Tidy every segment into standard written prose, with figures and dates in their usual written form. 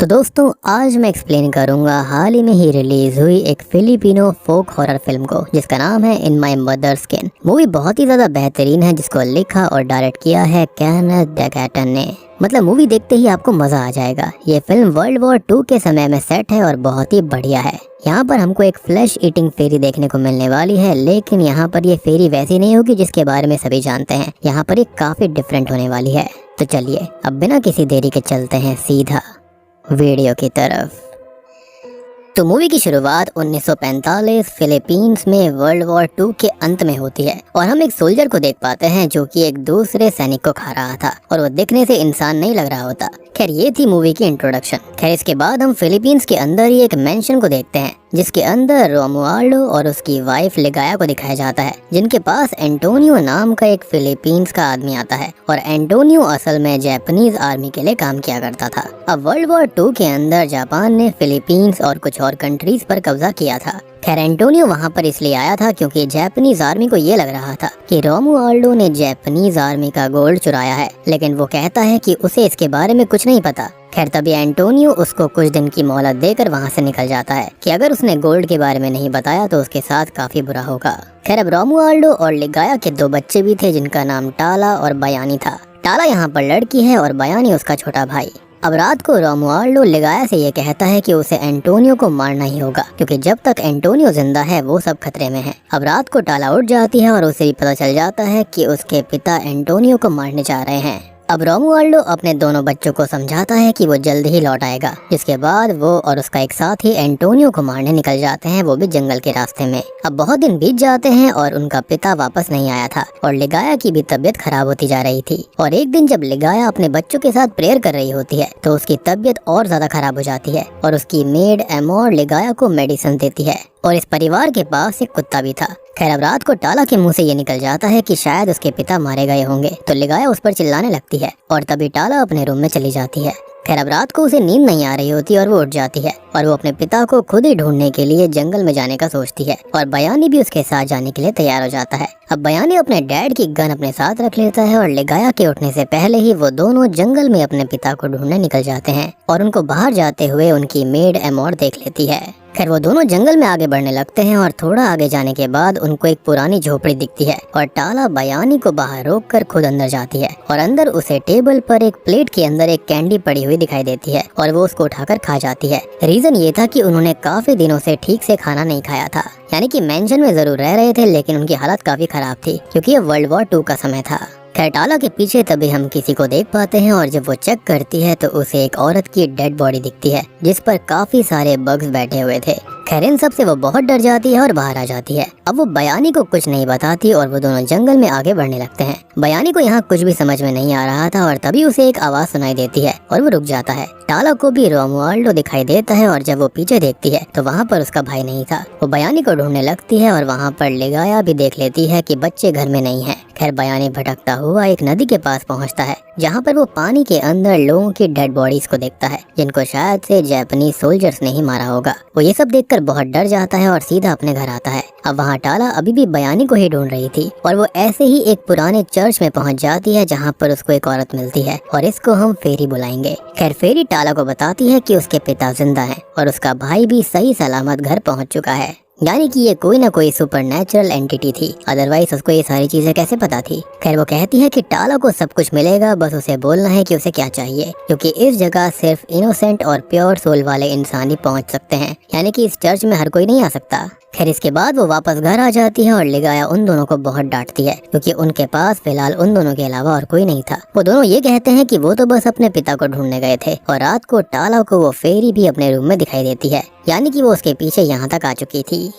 तो दोस्तों आज मैं एक्सप्लेन करूंगा हाल ही में ही रिलीज हुई एक फिलिपिनो फोक हॉरर फिल्म को जिसका नाम है इन माई मदर स्किन। मूवी बहुत ही ज्यादा बेहतरीन है जिसको लिखा और डायरेक्ट किया है केनेथ डेकाटन ने। मतलब मूवी देखते ही आपको मजा आ जाएगा। ये फिल्म वर्ल्ड वॉर 2 के समय में सेट है और बहुत ही बढ़िया है। यहाँ पर हमको एक फ्लैश ईटिंग फेरी देखने को मिलने वाली है, लेकिन यहाँ पर ये फेरी वैसी नहीं होगी जिसके बारे में सभी जानते हैं। यहाँ पर ये काफी डिफरेंट होने वाली है। तो चलिए अब बिना किसी देरी के चलते हैं सीधा वीडियो की तरफ। तो मूवी की शुरुआत 1945 फिलीपींस में वर्ल्ड वॉर 2 के अंत में होती है और हम एक सोल्जर को देख पाते हैं जो कि एक दूसरे सैनिक को खा रहा था और वो दिखने से इंसान नहीं लग रहा होता। खैर ये थी मूवी की इंट्रोडक्शन। खैर इसके बाद हम फिलीपींस के अंदर ही एक मेंशन को देखते हैं जिसके अंदर रोमुआल्डो और उसकी वाइफ लिगाया को दिखाया जाता है, जिनके पास एंटोनियो नाम का एक फिलीपींस का आदमी आता है और एंटोनियो असल में जापानीज आर्मी के लिए काम किया करता था। अब वर्ल्ड वॉर 2 के अंदर जापान ने फिलीपींस और कुछ और कंट्रीज पर कब्जा किया था। खैर एंटोनियो वहाँ पर इसलिए आया था क्योंकि जापानीज आर्मी को ये लग रहा था कि रोमुआल्डो ने जापानीज आर्मी का गोल्ड चुराया है, लेकिन वो कहता है कि उसे इसके बारे में कुछ नहीं पता। खैर तभी एंटोनियो उसको कुछ दिन की मोहलत देकर वहाँ से निकल जाता है कि अगर उसने गोल्ड के बारे में नहीं बताया तो उसके साथ काफी बुरा होगा। खैर अब रोमुआल्डो और लिगाया के 2 बच्चे भी थे जिनका नाम टाला और बयानी था। टाला यहाँ पर लड़की है और बयानी उसका छोटा भाई। अब रात को रोमुआल्डो लिगाया से ये कहता है कि उसे एंटोनियो को मारना ही होगा क्योंकि जब तक एंटोनियो जिंदा है वो सब खतरे में है। अब रात को टाला उठ जाती है और उसे भी पता चल जाता है कि उसके पिता एंटोनियो को मारने जा रहे हैं। अब रोमुआल्डो अपने दोनों बच्चों को समझाता है कि वो जल्द ही लौट आएगा, जिसके बाद वो और उसका एक साथी एंटोनियो को मारने निकल जाते हैं, वो भी जंगल के रास्ते में। अब बहुत दिन बीत जाते हैं और उनका पिता वापस नहीं आया था और लिगाया की भी तबीयत खराब होती जा रही थी। और एक दिन जब लिगाया अपने बच्चों के साथ प्रेयर कर रही होती है तो उसकी तबीयत और ज्यादा खराब हो जाती है और उसकी मेड एमोर लिगाया को मेडिसिन देती है और इस परिवार के पास एक कुत्ता भी था। खैर अब रात को टाला के मुंह से ये निकल जाता है कि शायद उसके पिता मारे गए होंगे, तो लिगाया उस पर चिल्लाने लगती है और तभी टाला अपने रूम में चली जाती है। खैर अब रात को उसे नींद नहीं आ रही होती और वो उठ जाती है और वो अपने पिता को खुद ही ढूंढने के लिए जंगल में जाने का सोचती है और बयानी भी उसके साथ जाने के लिए तैयार हो जाता है। अब बयानी अपने डैड की गन अपने साथ रख लेता है और लिगाया के उठने से पहले ही वो दोनों जंगल में अपने पिता को ढूंढने निकल जाते हैं और उनको बाहर जाते हुए उनकी मेड एमोर देख लेती है। खैर वो दोनों जंगल में आगे बढ़ने लगते हैं और थोड़ा आगे जाने के बाद उनको एक पुरानी झोपड़ी दिखती है और टाला बयानी को बाहर रोककर खुद अंदर जाती है और अंदर उसे टेबल पर एक प्लेट के अंदर एक कैंडी पड़ी हुई दिखाई देती है और वो उसको उठाकर खा जाती है। रीजन ये था कि उन्होंने काफी दिनों से ठीक से खाना नहीं खाया था, यानी कि मेंशन में जरूर रह रहे थे लेकिन उनकी हालत काफी खराब थी क्योंकि ये वर्ल्ड वॉर 2 का समय था। खैर टाला के पीछे तभी हम किसी को देख पाते हैं और जब वो चेक करती है तो उसे एक औरत की डेड बॉडी दिखती है जिस पर काफी सारे बग्स बैठे हुए थे। खैर इन सब से वो बहुत डर जाती है और बाहर आ जाती है। अब वो बयानी को कुछ नहीं बताती और वो दोनों जंगल में आगे बढ़ने लगते हैं। बयानी को यहाँ कुछ भी समझ में नहीं आ रहा था और तभी उसे एक आवाज सुनाई देती है और वो रुक जाता है। टाला को भी रोमुआल्डो दिखाई देता है और जब वो पीछे देखती है तो वहाँ पर उसका भाई नहीं था। वो बयानी को ढूंढने लगती है और वहाँ पर लिगाया भी देख लेती है कि बच्चे घर में नहीं है। खैर बयानी भटकता हुआ एक नदी के पास पहुँचता है जहाँ पर वो पानी के अंदर लोगों की डेड बॉडीज को देखता है जिनको शायद से जापानीज सोल्जर्स ने ही मारा होगा। वो ये सब देखकर बहुत डर जाता है और सीधा अपने घर आता है। अब वहाँ टाला अभी भी बयानी को ही ढूंढ रही थी और वो ऐसे ही एक पुराने चर्च में पहुँच जाती है जहाँ पर उसको एक औरत मिलती है और इसको हम फेरी बुलाएंगे। खैर फेरी टाला को बताती है कि उसके पिता जिंदा हैं और उसका भाई भी सही सलामत घर पहुँच चुका है, यानी कि ये कोई ना कोई सुपरनैचुरल एंटिटी थी, अदरवाइज उसको ये सारी चीजें कैसे पता थी। खैर वो कहती है कि टाला को सब कुछ मिलेगा, बस उसे बोलना है कि उसे क्या चाहिए क्योंकि इस जगह सिर्फ इनोसेंट और प्योर सोल वाले इंसान ही पहुंच सकते हैं, यानी कि इस चर्च में हर कोई नहीं आ सकता। खैर इसके बाद वो वापस घर आ जाती है और लिगाया उन दोनों को बहुत डांटती है क्योंकि उनके पास फिलहाल उन दोनों के अलावा और कोई नहीं था। वो दोनों ये कहते हैं कि वो तो बस अपने पिता को ढूंढने गए थे और रात को टाला को वो फेरी भी अपने रूम में दिखाई देती है, यानी कि वो उसके पीछे यहाँ तक आ चुकी थी।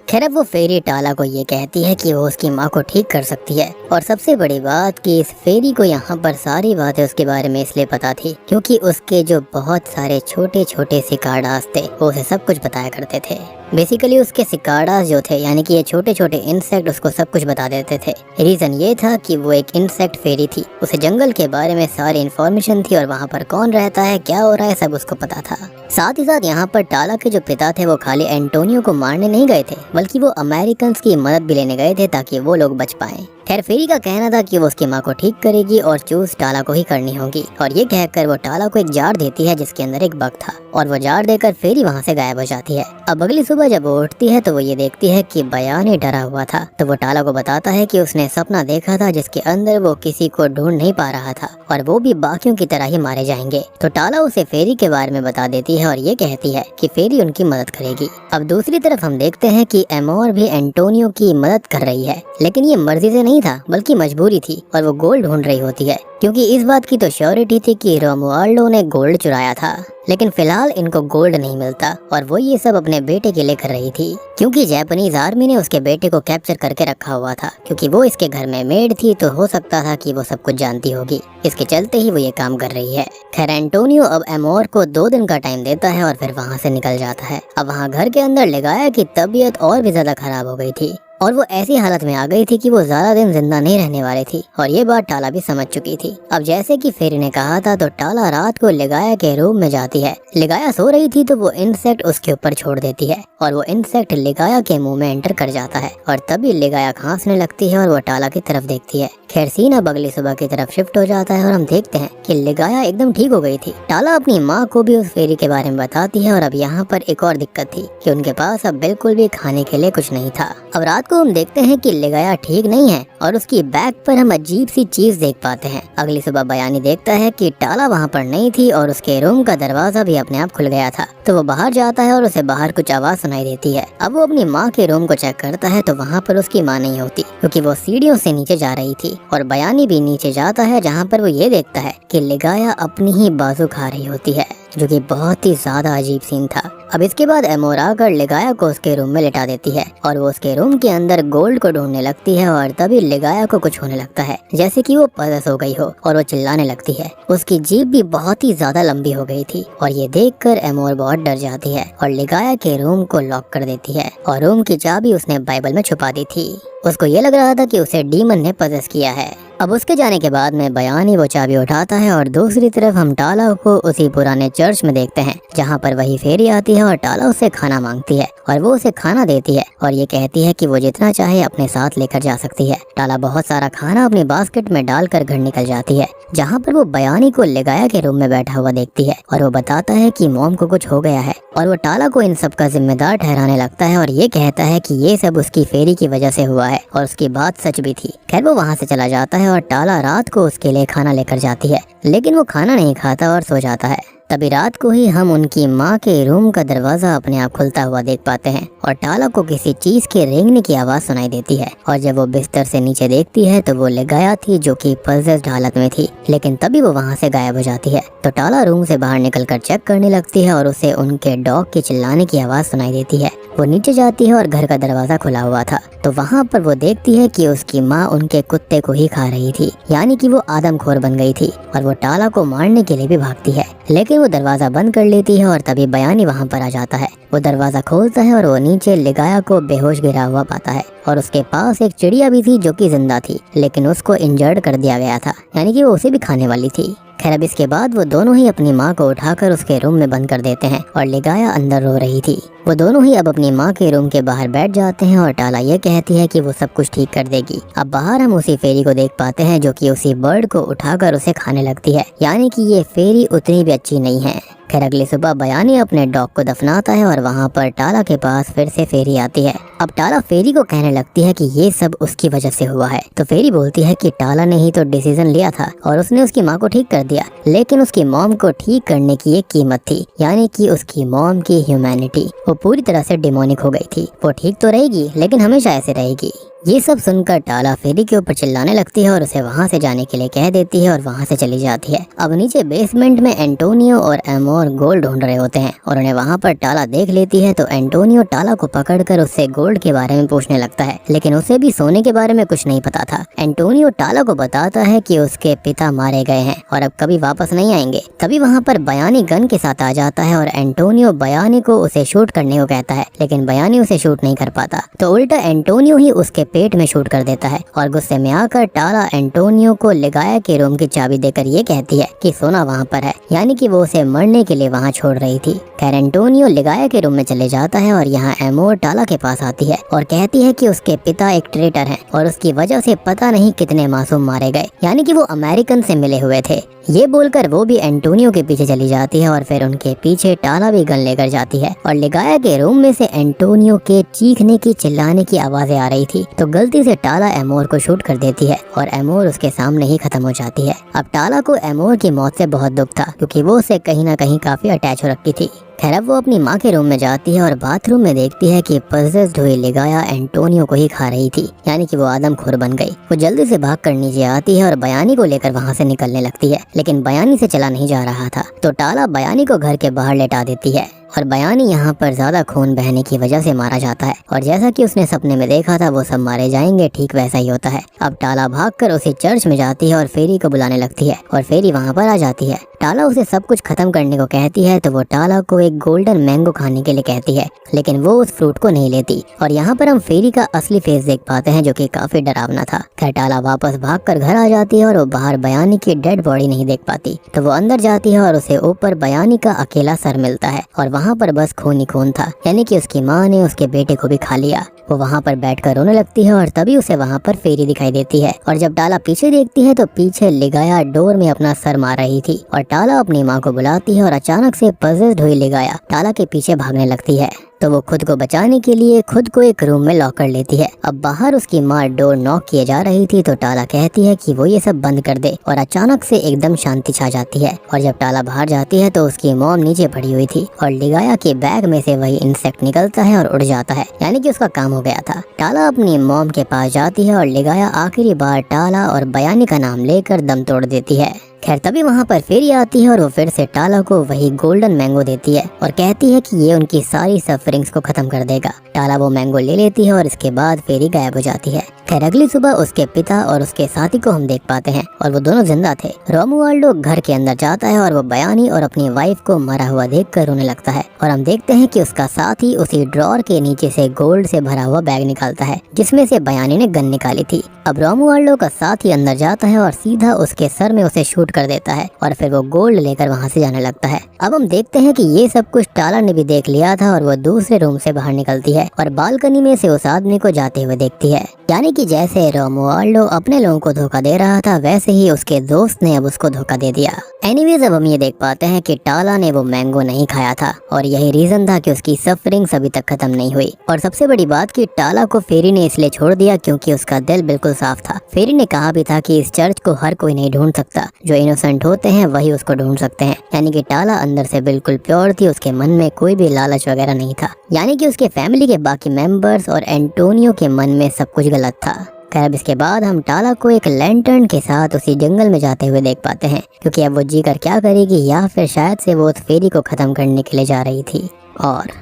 खैर अब वो फेरी टाला को ये कहती है कि वो उसकी माँ को ठीक कर सकती है और सबसे बड़ी बात कि इस फेरी को यहाँ पर सारी बातें उसके बारे में इसलिए पता थी क्योंकि उसके जो बहुत सारे छोटे छोटे सिकाडास थे वो उसे सब कुछ बताया करते थे। बेसिकली उसके सिकाडास जो थे यानी कि ये छोटे छोटे इंसेक्ट उसको सब कुछ बता देते थे। रीजन ये था कि वो एक इंसेक्ट फेरी थी, उसे जंगल के बारे में सारी इन्फॉर्मेशन थी और वहाँ पर कौन रहता है क्या हो रहा है सब उसको पता था। साथ ही साथ यहाँ पर टाला के जो पिता थे वो खाली एंटोनियो को मारने नहीं गए थे बल्कि वो अमेरिकन की मदद भी लेने गए थे ताकि वो लोग बच पाए। खैर फेरी का कहना था कि वो उसकी माँ को ठीक करेगी और चूज टाला को ही करनी होगी, और ये कहकर वो टाला को एक जार देती है जिसके अंदर एक बग था, और वो जार देकर फेरी वहाँ से गायब हो जाती है। अब अगली सुबह जब वो उठती है तो वो ये देखती है कि बयानी डरा हुआ था, तो वो टाला को बताता है कि उसने सपना देखा था जिसके अंदर वो किसी को ढूंढ नहीं पा रहा था और वो भी बाकियों की तरह ही मारे जाएंगे। तो टाला उसे फेरी के बारे में बता देती है और ये कहती है कि फेरी उनकी मदद करेगी। अब दूसरी तरफ हम देखते हैं कि एमोर भी एंटोनियो की मदद कर रही है, लेकिन ये मर्जी से नहीं था बल्कि मजबूरी थी, और वो गोल्ड ढूंढ रही होती है क्योंकि इस बात की तो श्योरिटी थी कि रोमुआल्डो ने गोल्ड चुराया था। लेकिन फिलहाल इनको गोल्ड नहीं मिलता और वो ये सब अपने बेटे के लिए कर रही थी क्योंकि जापानीज आर्मी ने उसके बेटे को कैप्चर करके रखा हुआ था। क्योंकि वो इसके घर में मेड थी तो हो सकता था कि वो सब कुछ जानती होगी, इसके चलते ही वो ये काम कर रही है। खैर एंटोनियो अब एमोर को 2 दिन का टाइम देता है और फिर वहाँ से निकल जाता है। अब वहाँ घर के अंदर लिगाया की तबीयत और भी ज्यादा खराब हो गई थी और वो ऐसी हालत में आ गई थी कि वो ज्यादा दिन जिंदा नहीं रहने वाली थी, और ये बात टाला भी समझ चुकी थी। अब जैसे कि फेरी ने कहा था तो टाला रात को लिगाया के रूम में जाती है। लिगाया सो रही थी तो वो इंसेक्ट उसके ऊपर छोड़ देती है और वो इंसेक्ट लिगाया के मुंह में एंटर कर जाता है और तभी लिगाया खांसने लगती है और वो टाला की तरफ देखती है। खैर सीन अब अगली सुबह की तरफ शिफ्ट हो जाता है और हम देखते हैं कि लिगाया एकदम ठीक हो गई थी। टाला अपनी माँ को भी उस फेरी के बारे में बताती है और अब यहाँ पर एक और दिक्कत थी कि उनके पास अब बिल्कुल भी खाने के लिए कुछ नहीं था। अब रात को हम देखते हैं कि लिगाया ठीक नहीं है और उसकी बैग पर हम अजीब सी चीज देख पाते हैं। अगली सुबह बयानी देखता है कि टाला वहाँ पर नहीं थी और उसके रूम का दरवाजा भी अपने आप खुल गया था, तो वो बाहर जाता है और उसे बाहर कुछ आवाज सुनाई देती है। अब वो अपनी माँ के रूम को चेक करता है तो वहाँ पर उसकी माँ नहीं होती क्योंकि वो सीढ़ियों से नीचे जा रही थी, और बयानी भी नीचे जाता है जहाँ पर वो ये देखता है कि लिगाया अपनी ही बाजू खा रही होती है, जो कि बहुत ही ज्यादा अजीब सीन था। अब इसके बाद एमोर आकर लिगाया को उसके रूम में लिटा देती है और वो उसके रूम के अंदर गोल्ड को ढूंढने लगती है और तभी लिगाया को कुछ होने लगता है जैसे कि वो पजस हो गई हो और वो चिल्लाने लगती है। उसकी जीभ भी बहुत ही ज्यादा लंबी हो गई थी और ये देखकर एमोर बहुत डर जाती है और लिगाया के रूम को लॉक कर देती है और रूम की चाबी उसने बाइबल में छुपा दी थी। उसको ये लग रहा था कि उसे डीमन ने पजेस किया है। अब उसके जाने के बाद में बयानी वो चाबी उठाता है और दूसरी तरफ हम टाला को उसी पुराने चर्च में देखते हैं जहाँ पर वही फेरी आती है और टाला उससे खाना मांगती है और वो उसे खाना देती है और ये कहती है कि वो जितना चाहे अपने साथ लेकर जा सकती है। टाला बहुत सारा खाना अपनी बास्केट में डालकर घर निकल जाती है जहाँ पर वो बयानी को लिगाया के रूम में बैठा हुआ देखती है और वो बताता है कि मॉम को कुछ हो गया है और वो टाला को इन सब का जिम्मेदार ठहराने लगता है और ये कहता है कि ये सब उसकी फेरी की वजह से हुआ है और उसकी बात सच भी थी। खैर वो वहाँ से चला जाता है और टाला रात को उसके लिए खाना लेकर जाती है, लेकिन वो खाना नहीं खाता और सो जाता है। तभी रात को ही हम उनकी माँ के रूम का दरवाजा अपने आप खुलता हुआ देख पाते हैं और टाला को किसी चीज के रेंगने की आवाज सुनाई देती है और जब वो बिस्तर से नीचे देखती है तो वो लिगाया थी जो कि पजेस्ड हालत में थी, लेकिन तभी वो वहाँ से गायब हो जाती है। तो टाला रूम से बाहर निकलकर चेक करने लगती है और उसे उनके डॉग के चिल्लाने की आवाज सुनाई देती है। वो नीचे जाती है और घर का दरवाजा खुला हुआ था तो वहाँ पर वो देखती है कि उसकी माँ उनके कुत्ते को ही खा रही थी, यानी कि वो आदमखोर बन गई थी और वो टाला को मारने के लिए भी भागती है, लेकिन वो दरवाजा बंद कर लेती है और तभी बयानी वहाँ पर आ जाता है। वो दरवाजा खोलता है और वो नीचे लिगाया को बेहोश गिरा हुआ पाता है और उसके पास एक चिड़िया भी थी जो कि जिंदा थी, लेकिन उसको इंजर्ड कर दिया गया था, यानी कि वो उसे भी खाने वाली थी। खैर अब इसके बाद वो दोनों ही अपनी माँ को उठाकर उसके रूम में बंद कर देते हैं और लिगाया अंदर रो रही थी। वो दोनों ही अब अपनी माँ के रूम के बाहर बैठ जाते हैं और टाला ये कहती है कि वो सब कुछ ठीक कर देगी। अब बाहर हम उसी फेरी को देख पाते हैं जो कि उसी बर्ड को उठाकर उसे खाने लगती है, यानी कि ये फेरी उतनी भी अच्छी नहीं है। खैर अगली सुबह बयानी अपने डॉग को दफनाता है और वहाँ पर टाला के पास फिर से फेरी आती है। अब टाला फेरी को कहने लगती है कि ये सब उसकी वजह से हुआ है, तो फेरी बोलती है कि टाला ने ही तो डिसीजन लिया था और उसने उसकी माँ को ठीक कर दिया, लेकिन उसकी मॉम को ठीक करने की एक कीमत थी, यानी कि उसकी मॉम की ह्यूमैनिटी। वो पूरी तरह से डिमोनिक हो गई थी। वो ठीक तो रहेगी लेकिन हमेशा ऐसे रहेगी। ये सब सुनकर टाला फेरी के ऊपर चिल्लाने लगती है और उसे वहाँ से जाने के लिए कह देती है और वहाँ से चली जाती है। अब नीचे बेसमेंट में एंटोनियो और एमोर गोल्ड ढूंढ रहे होते हैं और उन्हें वहाँ पर टाला देख लेती है, तो एंटोनियो टाला को पकड़कर उससे गोल्ड के बारे में पूछने लगता है, लेकिन उसे भी सोने के बारे में कुछ नहीं पता था। एंटोनियो टाला को बताता है कि उसके पिता मारे गए हैं और अब कभी वापस नहीं आएंगे। तभी वहाँ पर बयानी गन के साथ आ जाता है और एंटोनियो बयानी को उसे शूट करने को कहता है, लेकिन बयानी उसे शूट नहीं कर पाता, तो उल्टा एंटोनियो ही उसके पेट में शूट कर देता है और गुस्से में आकर टाला एंटोनियो को लिगाया के रूम की चाबी देकर ये कहती है कि सोना वहाँ पर है, यानी कि वो उसे मरने के लिए वहाँ छोड़ रही थी। खैर एंटोनियो लिगाया के रूम में चले जाता है और यहाँ एमोर टाला के पास आती है और कहती है कि उसके पिता एक ट्रेटर हैं और उसकी वजह से पता नहीं कितने मासूम मारे गए, यानी कि वो अमेरिकन से मिले हुए थे। ये बोलकर वो भी एंटोनियो के पीछे चली जाती है और फिर उनके पीछे टाला भी गन लेकर जाती है और लिगाया के रूम में से एंटोनियो के चीखने की चिल्लाने की आवाजें आ रही थी, तो गलती से टाला एमोर को शूट कर देती है और एमोर उसके सामने ही खत्म हो जाती है। अब टाला को एमोर की मौत से बहुत दुख था क्योंकि वो उससे कहीं ना कहीं काफी अटैच हो रखी थी। खैर अब वो अपनी माँ के रूम में जाती है और बाथरूम में देखती है कि पजेस्ड हुई लिगाया एंटोनियो को ही खा रही थी, यानी कि वो आदमखोर बन गई। वो जल्दी से भागकर नीचे आती है और बयानी को लेकर वहाँ से निकलने लगती है, लेकिन बयानी से चला नहीं जा रहा था, तो टाला बयानी को घर के बाहर लेटा देती है और बयानी यहाँ पर ज्यादा खून बहने की वजह से मारा जाता है और जैसा कि उसने सपने में देखा था वो सब मारे जाएंगे, ठीक वैसा ही होता है। अब टाला भागकर उसे चर्च में जाती है और फेरी को बुलाने लगती है और फेरी वहाँ पर आ जाती है। टाला उसे सब कुछ खत्म करने को कहती है तो वो टाला को एक गोल्डन मैंगो खाने के लिए कहती है, लेकिन वो उस फ्रूट को नहीं लेती और यहाँ पर हम फेरी का असली फेस देख पाते हैं जो कि काफी डरावना था। खैर टाला वापस भागकर घर आ जाती है और वो बाहर बयानी की डेड बॉडी नहीं देख पाती, तो वो अंदर जाती है और उसे ऊपर बयानी का अकेला सर मिलता है और वहाँ पर बस खून ही खून था, यानी कि उसकी माँ ने उसके बेटे को भी खा लिया। वो वहाँ पर बैठकर रोने लगती है और तभी उसे वहाँ पर फेरी दिखाई देती है और जब टाला पीछे देखती है तो पीछे लिगाया डोर में अपना सर मार रही थी और टाला अपनी माँ को बुलाती है और अचानक से पजेस्ड हुई लिगाया टाला के पीछे भागने लगती है, तो वो खुद को बचाने के लिए खुद को एक रूम में लॉक कर लेती है। अब बाहर उसकी माँ डोर नॉक किए जा रही थी तो टाला कहती है कि वो ये सब बंद कर दे और अचानक से एकदम शांति छा जाती है और जब टाला बाहर जाती है तो उसकी मॉम नीचे पड़ी हुई थी और लिगाया के बैग में से वही इंसेक्ट निकलता है और उड़ जाता है, यानी कि उसका काम हो गया था। टाला अपनी मॉम के पास जाती है और लिगाया आखिरी बार टाला और बयानी का नाम लेकर दम तोड़ देती है। खैर तभी वहाँ पर फेरी आती है और वो फिर से टाला को वही गोल्डन मैंगो देती है और कहती है कि ये उनकी सारी सफरिंग्स को खत्म कर देगा। टाला वो मैंगो ले लेती है और इसके बाद फेरी गायब हो जाती है। खैर अगली सुबह उसके पिता और उसके साथी को हम देख पाते हैं और वो दोनों जिंदा थे। रोमुआल्डो घर के अंदर जाता है और वो बयानी और अपनी वाइफ को मरा हुआ देखकर रोने लगता है और हम देखते हैं कि उसका साथी उसी ड्रॉर के नीचे से गोल्ड से भरा हुआ बैग निकालता है जिसमें से बयानी ने गन निकाली थी। अब रोमुआल्डो का साथी अंदर जाता है और सीधा उसके सर में उसे शूट कर देता है और फिर वो गोल्ड लेकर वहाँ से जाने लगता है। अब हम देखते हैं कि ये सब कुछ टाला ने भी देख लिया था और वो दूसरे रूम से बाहर निकलती है और बालकनी में से उस आदमी को जाते हुए देखती है, यानी कि जैसे रोमुआल्डो अपने लोगों को धोखा दे रहा था वैसे ही उसके दोस्त ने अब उसको धोखा दे दिया। एनीवेज अब हम ये देख पाते हैं कि टाला ने वो मैंगो नहीं खाया था और यही रीजन था कि उसकी सफरिंग्स अभी तक खत्म नहीं हुई। और सबसे बड़ी बात कि टाला को फेरी ने इसलिए छोड़ दिया क्योंकि उसका दिल बिल्कुल साफ था। फेरी ने कहा भी था कि इस चर्च को हर कोई नहीं ढूंढ सकता, जो इनोसेंट होते हैं वही उसको ढूंढ सकते हैं, यानी कि टाला अंदर से बिल्कुल प्योर थी, उसके मन में कोई भी लालच वगैरह नहीं था, यानी कि उसके फैमिली के बाकी मेंबर्स और एंटोनियो के मन में सब कुछ गलत था। खैर अब इसके बाद हम टाला को एक लैंटर्न के साथ उसी जंगल में जाते हुए देख पाते हैं क्योंकि अब वो जी कर क्या करेगी, या फिर शायद से वो उस फेरी को खत्म करने के लिए जा रही थी। और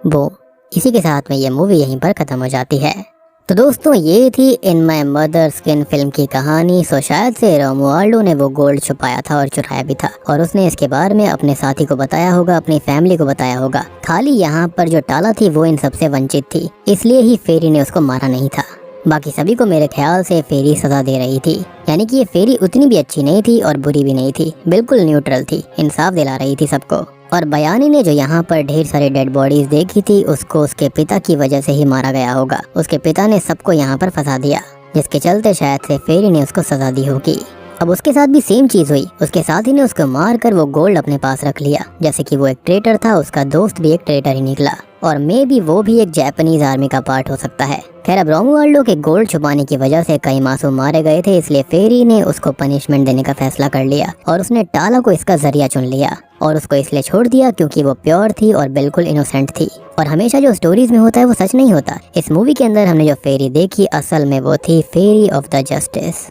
वो इसी के साथ में ये मूवी यहीं पर खत्म हो जाती है। तो दोस्तों ये थी इन माई मदर स्किन फिल्म की कहानी। सो शायद से रोमुआल्डो ने वो गोल्ड छुपाया था और चुराया भी था और उसने इसके बारे में अपने साथी को बताया होगा, अपनी फैमिली को बताया होगा। खाली यहाँ पर जो टाला थी वो इन सबसे वंचित थी, इसलिए ही फेरी ने उसको मारा नहीं था। बाकी सभी को मेरे ख्याल से फेरी सजा दे रही थी, यानी कि ये फेरी उतनी भी अच्छी नहीं थी और बुरी भी नहीं थी, बिल्कुल न्यूट्रल थी, इंसाफ दिला रही थी सबको। और बयानी ने जो यहाँ पर ढेर सारी डेड बॉडीज देखी थी उसको उसके पिता की वजह से ही मारा गया होगा। उसके पिता ने सबको यहाँ पर फंसा दिया जिसके चलते शायद से फेरी ने उसको सजा दी होगी। अब उसके साथ भी सेम चीज हुई, उसके साथी ने उसको मार कर वो गोल्ड अपने पास रख लिया। जैसे कि वो एक ट्रेटर था, उसका दोस्त भी एक ट्रेटर ही निकला और मे भी वो भी एक जापानीज आर्मी का पार्ट हो सकता है। खैर अब रोमुआल्डो के गोल्ड छुपाने की वजह से कई मासूम मारे गए थे, इसलिए फेरी ने उसको पनिशमेंट देने का फैसला कर लिया और उसने टाला को इसका जरिया चुन लिया और उसको इसलिए छोड़ दिया क्योंकि वो प्योर थी और बिल्कुल इनोसेंट थी। और हमेशा जो स्टोरीज में होता है वो सच नहीं होता। इस मूवी के अंदर हमने जो फेरी देखी असल में वो थी फेरी ऑफ द जस्टिस।